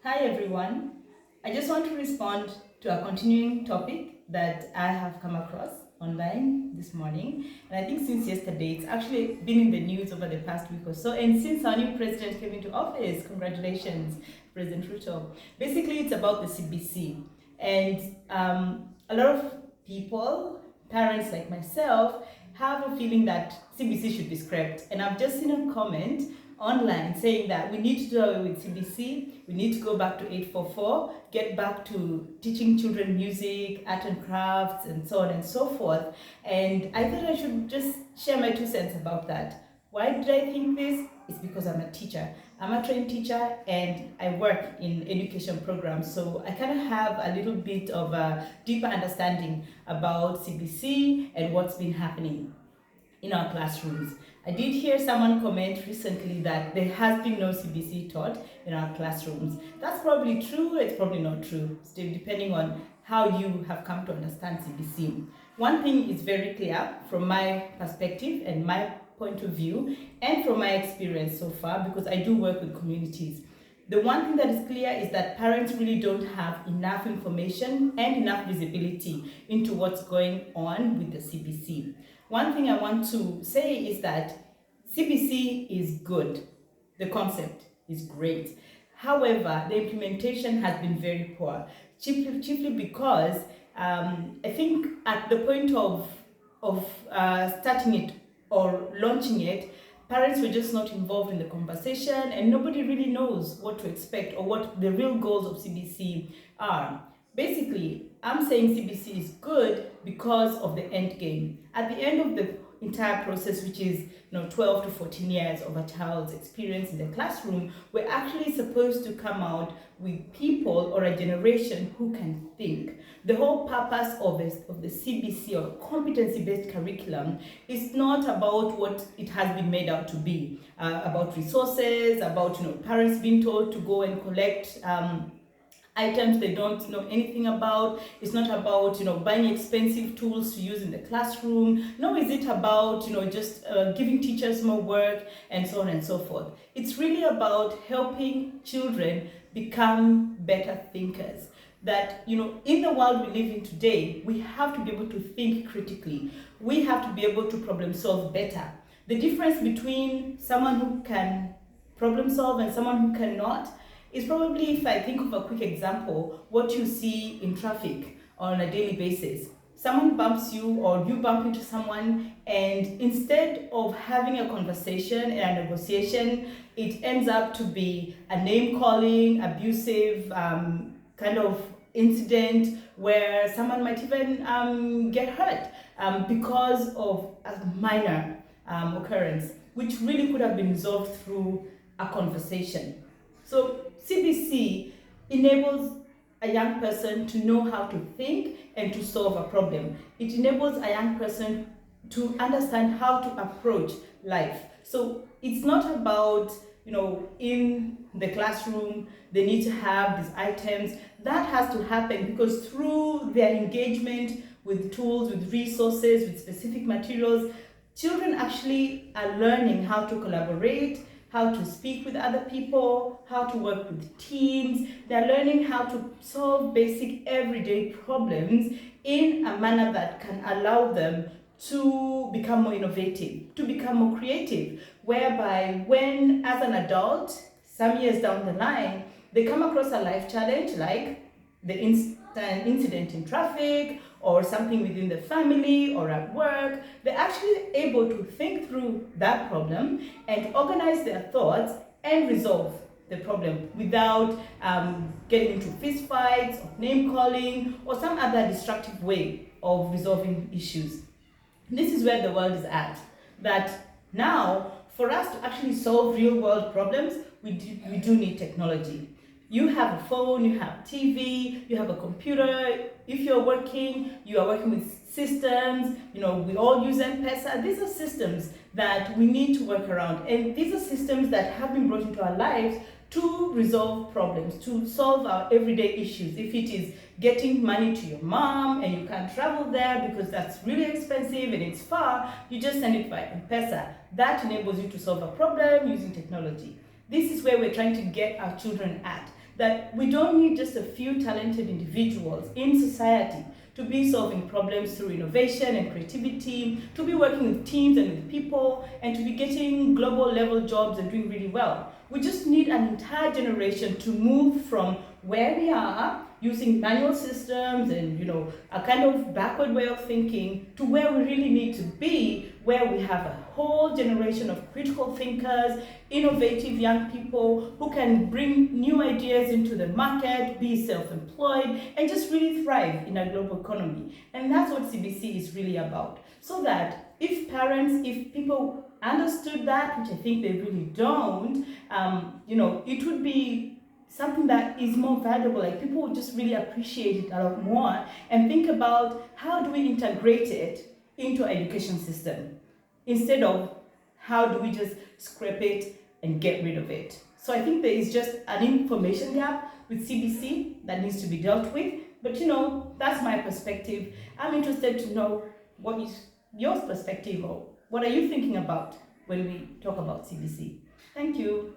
Hi everyone. I just want to respond to a continuing topic that I have come across online this morning. And I think since yesterday, it's actually been in the news over the past week or so. And since our new president came into office, congratulations, President Ruto. Basically, it's about the CBC. And a lot of people, parents like myself, have a feeling that CBC should be scrapped. And I've just seen a comment online saying that we need to do away with CBC, we need to go back to 844, get back to teaching children music, art and crafts, and so on and so forth. And I thought I should just share my 2 cents about that. Why did I think this? It's because I'm a teacher. I'm a trained teacher and I work in education programs, so I kind of have a little bit of a deeper understanding about CBC and what's been happening in our classrooms. I did hear someone comment recently that there has been no CBC taught in our classrooms. That's probably true, it's probably not true, still depending on how you have come to understand CBC. One thing is very clear from my perspective and my point of view and from my experience so far, because I do work with communities. The one thing that is clear is that parents really don't have enough information and enough visibility into what's going on with the CBC. One thing I want to say is that CBC is good. The concept is great. However, the implementation has been very poor, chiefly because I think at the point of starting it or launching it, parents were just not involved in the conversation and nobody really knows what to expect or what the real goals of CBC are. Basically, I'm saying CBC is good because of the end game. At the end of the entire process, which is 12 to 14 years of a child's experience in the classroom, we're actually supposed to come out with people or a generation who can think. The whole purpose of the CBC or competency-based curriculum is not about what it has been made out to be, about resources, about parents being told to go and collect items they don't know anything about. It's not about buying expensive tools to use in the classroom. Nor is it about just giving teachers more work and so on and so forth. It's really about helping children become better thinkers. That in the world we live in today, we have to be able to think critically. We have to be able to problem solve better. The difference between someone who can problem solve and someone who cannot is probably, if I think of a quick example, what you see in traffic on a daily basis. Someone bumps you or you bump into someone, and instead of having a conversation and a negotiation, it ends up to be a name-calling, abusive kind of incident where someone might even get hurt because of a minor occurrence, which really could have been resolved through a conversation. So CBC enables a young person to know how to think and to solve a problem. It enables a young person to understand how to approach life. So it's not about, in the classroom, they need to have these items. That has to happen because through their engagement with tools, with resources, with specific materials, children actually are learning how to collaborate, how to speak with other people, how to work with teams. They're learning how to solve basic everyday problems in a manner that can allow them to become more innovative, to become more creative, whereby when, as an adult, some years down the line, they come across a life challenge like the incident in traffic or something within the family or at work, they're actually able to think through that problem and organize their thoughts and resolve the problem without getting into fist fights or name calling or some other destructive way of resolving issues. This is where the world is at. That now, for us to actually solve real world problems, we do need technology. You have a phone, you have TV, you have a computer. If you're working, you are working with systems. We all use M-Pesa. These are systems that we need to work around. And these are systems that have been brought into our lives to resolve problems, to solve our everyday issues. If it is getting money to your mom and you can't travel there because that's really expensive and it's far, you just send it by M-Pesa. That enables you to solve a problem using technology. This is where we're trying to get our children at. that we don't need just a few talented individuals in society to be solving problems through innovation and creativity, to be working with teams and with people, and to be getting global level jobs and doing really well. We just need an entire generation to move from where we are using manual systems and a kind of backward way of thinking to where we really need to be, where we have a whole generation of critical thinkers, innovative young people who can bring new ideas into the market, be self-employed, and just really thrive in a global economy. And that's what CBC is really about. So that if people understood that, which I think they really don't, it would be something that is more valuable. Like, people would just really appreciate it a lot more and think about how do we integrate it into our education system instead of how do we just scrape it and get rid of it. So I think there is just an information gap with CBC that needs to be dealt with. But that's my perspective. I'm interested to know what is your perspective, or what are you thinking about when we talk about CBC. Thank you.